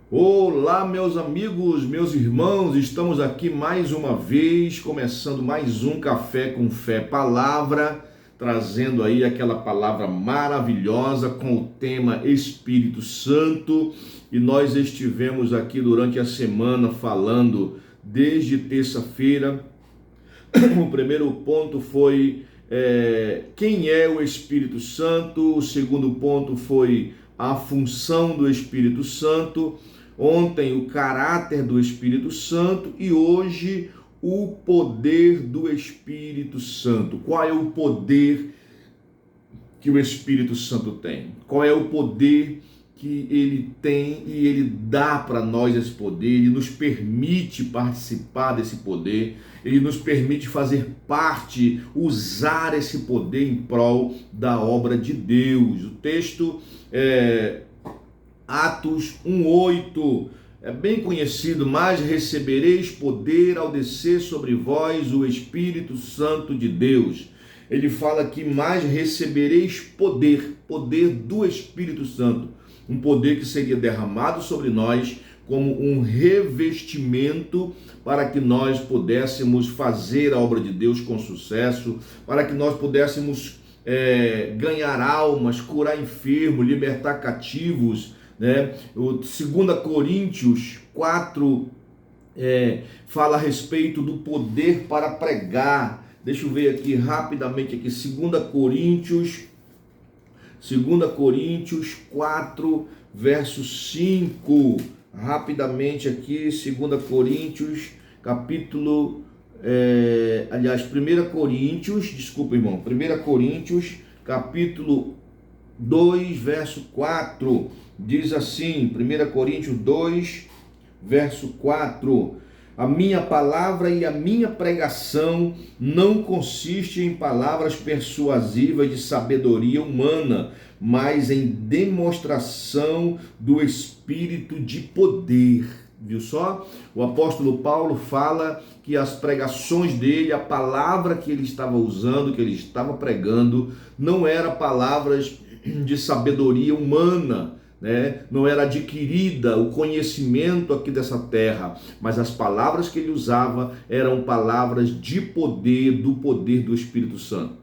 Olá, meus amigos, meus irmãos, estamos aqui mais uma vez, começando mais um Café com Fé Palavra, trazendo aí aquela palavra maravilhosa com o tema Espírito Santo. E nós estivemos aqui durante a semana falando desde terça-feira. O primeiro ponto foi quem é o Espírito Santo, o segundo ponto foi a função do Espírito Santo. Ontem, o caráter do Espírito Santo e hoje o poder do Espírito Santo. Qual é o poder que o Espírito Santo tem? Qual é o poder que ele tem e ele dá para nós esse poder? Ele nos permite participar desse poder, ele nos permite fazer parte, usar esse poder em prol da obra de Deus. O texto é Atos 1:8, é bem conhecido: mas recebereis poder ao descer sobre vós o Espírito Santo de Deus. Ele fala aqui: mas recebereis poder do Espírito Santo, um poder que seria derramado sobre nós como um revestimento para que nós pudéssemos fazer a obra de Deus com sucesso, para que nós pudéssemos ganhar almas, curar enfermos, libertar cativos, né? O 2 Coríntios 4 fala a respeito do poder para pregar. Deixa eu ver aqui rapidamente aqui, 2 Coríntios 4, verso 5. Rapidamente aqui, 2 Coríntios, capítulo, 1 Coríntios, desculpa, irmão, 1 Coríntios, capítulo 2, verso 4, diz assim, 1 Coríntios 2, verso 4: a minha palavra e a minha pregação não consiste em palavras persuasivas de sabedoria humana, mas em demonstração do Espírito de poder. Viu só? O apóstolo Paulo fala que as pregações dele, a palavra que ele estava usando, que ele estava pregando, não eram palavras de sabedoria humana, né? Não era adquirida o conhecimento aqui dessa terra, mas as palavras que ele usava eram palavras de poder, do poder do Espírito Santo.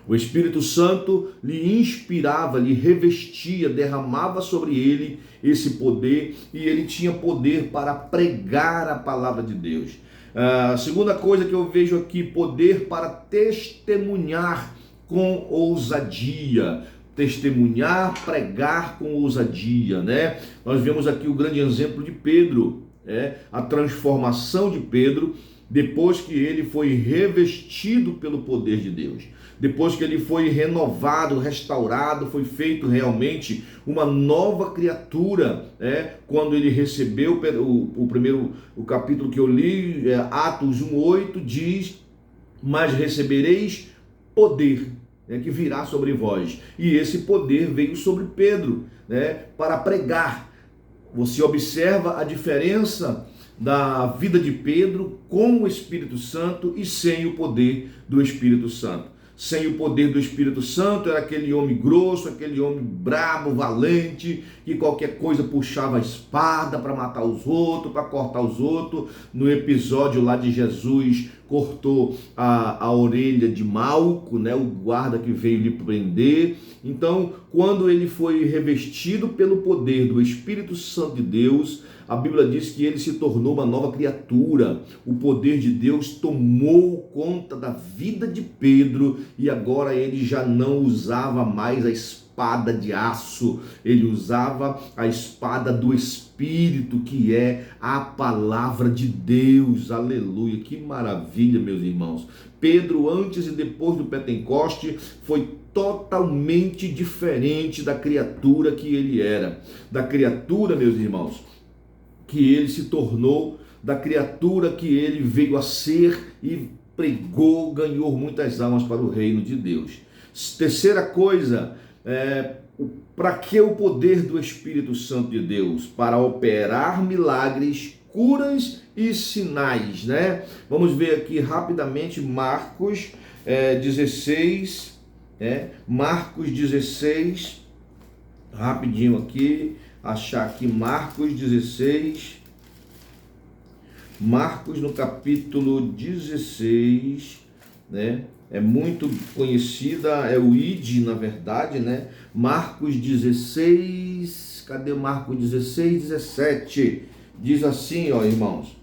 O Espírito Santo lhe inspirava, lhe revestia, derramava sobre ele esse poder, e ele tinha poder para pregar a palavra de Deus. A segunda coisa que eu vejo aqui: poder para testemunhar com ousadia. Testemunhar, pregar com ousadia, né? Nós vemos aqui o grande exemplo de Pedro, a transformação de Pedro depois que ele foi revestido pelo poder de Deus, depois que ele foi renovado, restaurado, foi feito realmente uma nova criatura, quando ele recebeu o capítulo que eu li, Atos 1:8, diz: mas recebereis poder, que virá sobre vós. E esse poder veio sobre Pedro, para pregar. Você observa a diferença da vida de Pedro com o Espírito Santo e sem o poder do Espírito Santo. Sem o poder do Espírito Santo, era aquele homem grosso, aquele homem brabo, valente, que qualquer coisa puxava a espada para matar os outros, para cortar os outros. No episódio lá de Jesus, cortou a orelha de Malco, o guarda que veio lhe prender. Então, quando ele foi revestido pelo poder do Espírito Santo de Deus, a Bíblia diz que ele se tornou uma nova criatura. O poder de Deus tomou conta da vida de Pedro e agora ele já não usava mais a espada de aço, ele usava a espada do Espírito, que é a palavra de Deus. Aleluia, que maravilha, meus irmãos. Pedro, antes e depois do Pentecoste, foi totalmente diferente da criatura que ele era, da criatura, meus irmãos, que ele se tornou, da criatura que ele veio a ser e pregou, ganhou muitas almas para o reino de Deus. Terceira coisa, para que o poder do Espírito Santo de Deus? Para operar milagres, curas e sinais, Vamos ver aqui rapidamente Marcos 16, Marcos 16, rapidinho aqui, achar aqui Marcos 16. Marcos no capítulo 16, né? É muito conhecida, é o ID, na verdade, né? Marcos 16, cadê Marcos 16, 17? Diz assim, ó, irmãos.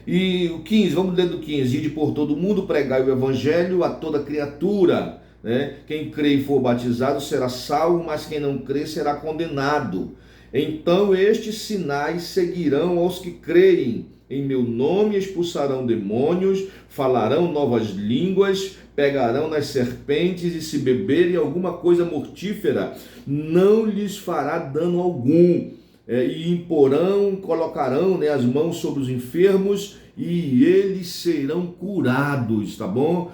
E o 15, vamos ler do 15. Ide por todo mundo, pregai o evangelho a toda criatura. Né? Quem crê e for batizado será salvo, mas quem não crê será condenado. Então estes sinais seguirão aos que creem. Em meu nome expulsarão demônios, falarão novas línguas, pegarão nas serpentes, e se beberem alguma coisa mortífera, não lhes fará dano algum. E imporão, colocarão, né, as mãos sobre os enfermos e eles serão curados, tá bom?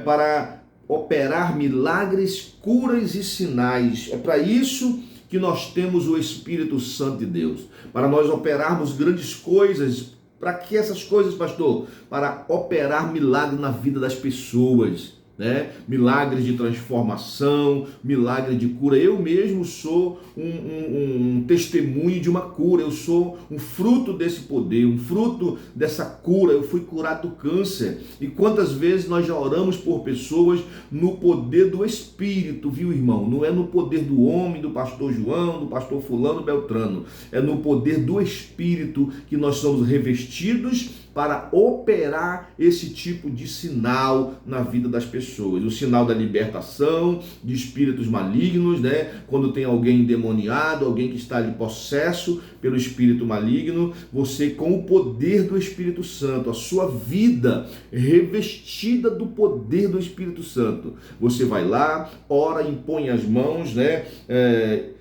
Para operar milagres, curas e sinais. É para isso que nós temos o Espírito Santo de Deus, para nós operarmos grandes coisas. Para que essas coisas, pastor? Para operar milagre na vida das pessoas, né? Milagres de transformação, milagre de cura. Eu mesmo sou um testemunho de uma cura, eu sou um fruto desse poder, um fruto dessa cura. Eu fui curado do câncer. E quantas vezes nós já oramos por pessoas no poder do Espírito, viu, irmão? Não é no poder do homem, do pastor João, do pastor fulano, Beltrano. É no poder do Espírito que nós somos revestidos para operar esse tipo de sinal na vida das pessoas. O sinal da libertação de espíritos malignos, né? Quando tem alguém endemoniado, alguém que está ali possesso pelo espírito maligno, você, com o poder do Espírito Santo, a sua vida revestida do poder do Espírito Santo, você vai lá, ora, impõe as mãos, né?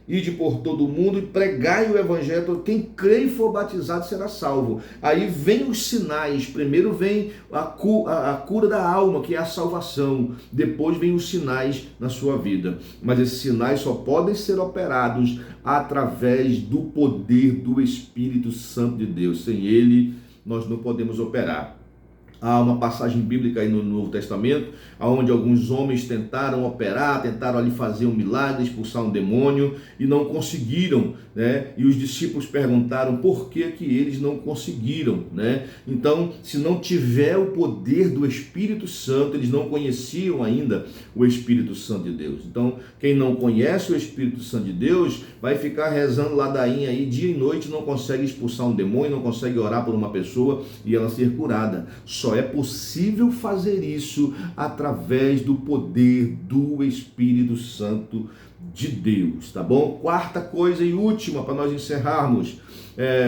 Ide por todo mundo e pregai o evangelho. Quem crê e for batizado será salvo. Aí vem os sinais. Primeiro vem a cura da alma, que é a salvação. Depois vem os sinais na sua vida. Mas esses sinais só podem ser operados através do poder do Espírito Santo de Deus. Sem ele, nós não podemos operar. Há uma passagem bíblica aí no Novo Testamento, onde alguns homens tentaram operar, tentaram ali fazer um milagre, expulsar um demônio e não conseguiram, né? E os discípulos perguntaram por que eles não conseguiram, né? Então, se não tiver o poder do Espírito Santo, eles não conheciam ainda o Espírito Santo de Deus. Então, quem não conhece o Espírito Santo de Deus vai ficar rezando ladainha aí dia e noite, não consegue expulsar um demônio, não consegue orar por uma pessoa e ela ser curada. Só é possível fazer isso através do poder do Espírito Santo de Deus, tá bom? Quarta coisa e última para nós encerrarmos.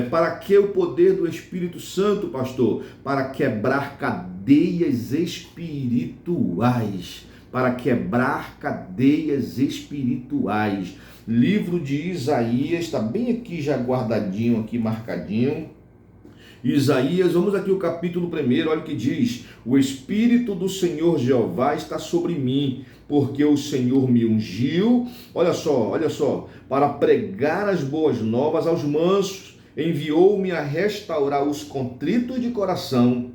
Para que o poder do Espírito Santo, pastor? Para quebrar cadeias espirituais. Para quebrar cadeias espirituais. Livro de Isaías, está bem aqui já guardadinho, aqui marcadinho. Isaías, vamos aqui o capítulo 1, olha o que diz: o Espírito do Senhor Jeová está sobre mim, porque o Senhor me ungiu, olha só, para pregar as boas novas aos mansos, enviou-me a restaurar os contritos de coração,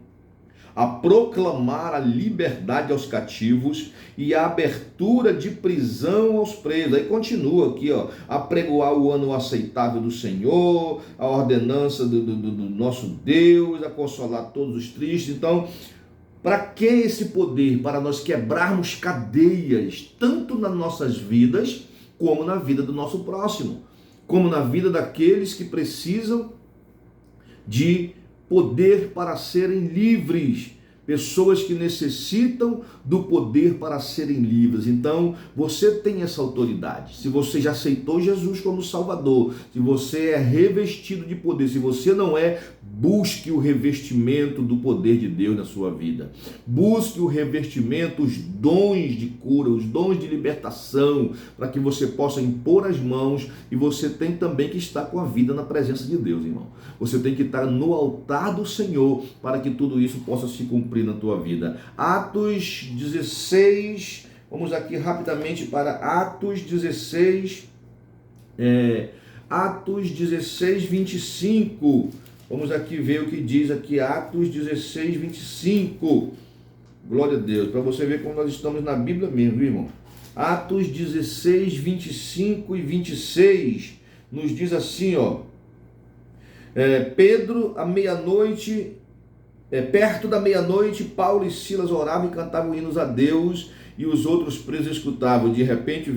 a proclamar a liberdade aos cativos e a abertura de prisão aos presos. Aí continua aqui, ó, a pregoar o ano aceitável do Senhor, a ordenança do nosso Deus, a consolar todos os tristes. Então, para que esse poder? Para nós quebrarmos cadeias, tanto nas nossas vidas, como na vida do nosso próximo, como na vida daqueles que precisam de poder para serem livres, pessoas que necessitam do poder para serem livres. Então, você tem essa autoridade. Se você já aceitou Jesus como Salvador, se você é revestido de poder, se você não é, busque o revestimento do poder de Deus na sua vida. Busque o revestimento, os dons de cura, os dons de libertação, para que você possa impor as mãos, e você tem também que estar com a vida na presença de Deus, irmão. Você tem que estar no altar do Senhor para que tudo isso possa se cumprir na tua vida. Atos 16, vamos aqui rapidamente para Atos 16, Atos 16, 25. Vamos aqui ver o que diz aqui, Atos 16, 25. Glória a Deus, para você ver como nós estamos na Bíblia mesmo, irmão. Atos 16, 25 e 26. nos diz assim, ó, Pedro, à meia-noite, perto da meia-noite, Paulo e Silas oravam e cantavam hinos a Deus, e os outros presos escutavam. De repente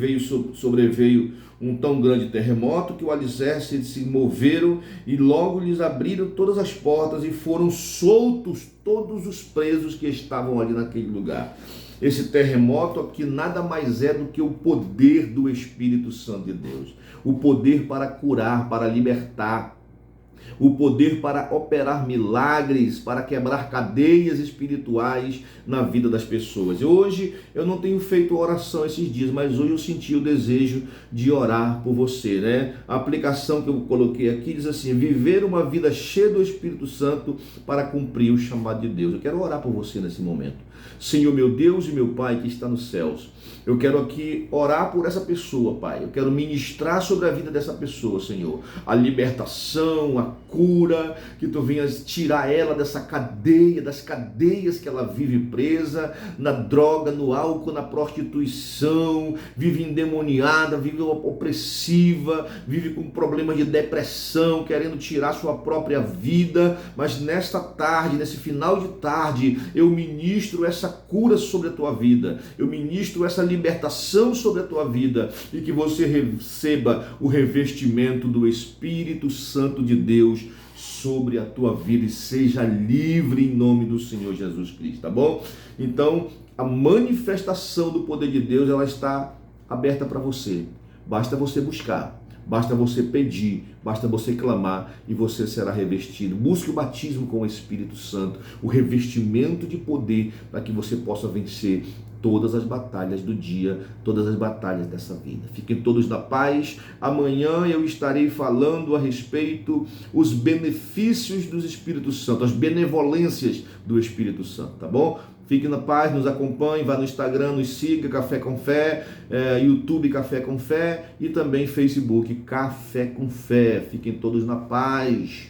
sobreveio um tão grande terremoto que o alicerce se moveram, e logo lhes abriram todas as portas e foram soltos todos os presos que estavam ali naquele lugar. Esse terremoto aqui nada mais é do que o poder do Espírito Santo de Deus, o poder para curar, para libertar, o poder para operar milagres, para quebrar cadeias espirituais na vida das pessoas. E hoje eu não tenho feito oração esses dias, mas hoje eu senti o desejo de orar por você, né? A aplicação que eu coloquei aqui diz assim: viver uma vida cheia do Espírito Santo para cumprir o chamado de Deus. Eu quero orar por você nesse momento. Senhor, meu Deus e meu Pai que está nos céus, eu quero aqui orar por essa pessoa, Pai. Eu quero ministrar sobre a vida dessa pessoa, Senhor, a libertação, a cura, que Tu venhas tirar ela dessa cadeia, das cadeias que ela vive presa, na droga, no álcool, na prostituição, vive endemoniada, vive opressiva, vive com problemas de depressão, querendo tirar sua própria vida. Mas nesta tarde, nesse final de tarde, eu ministro essa cura sobre a tua vida, eu ministro essa libertação sobre a tua vida, e que você receba o revestimento do Espírito Santo de Deus sobre a tua vida e seja livre em nome do Senhor Jesus Cristo, tá bom? Então, a manifestação do poder de Deus, ela está aberta para você. Basta você buscar. Basta você pedir, basta você clamar e você será revestido. Busque o batismo com o Espírito Santo, o revestimento de poder para que você possa vencer todas as batalhas do dia, todas as batalhas dessa vida. Fiquem todos na paz. Amanhã eu estarei falando a respeito os benefícios do Espírito Santo, as benevolências do Espírito Santo, tá bom? Fique na paz, nos acompanhe, vá no Instagram, nos siga, Café com Fé, YouTube Café com Fé e também Facebook Café com Fé. Fiquem todos na paz.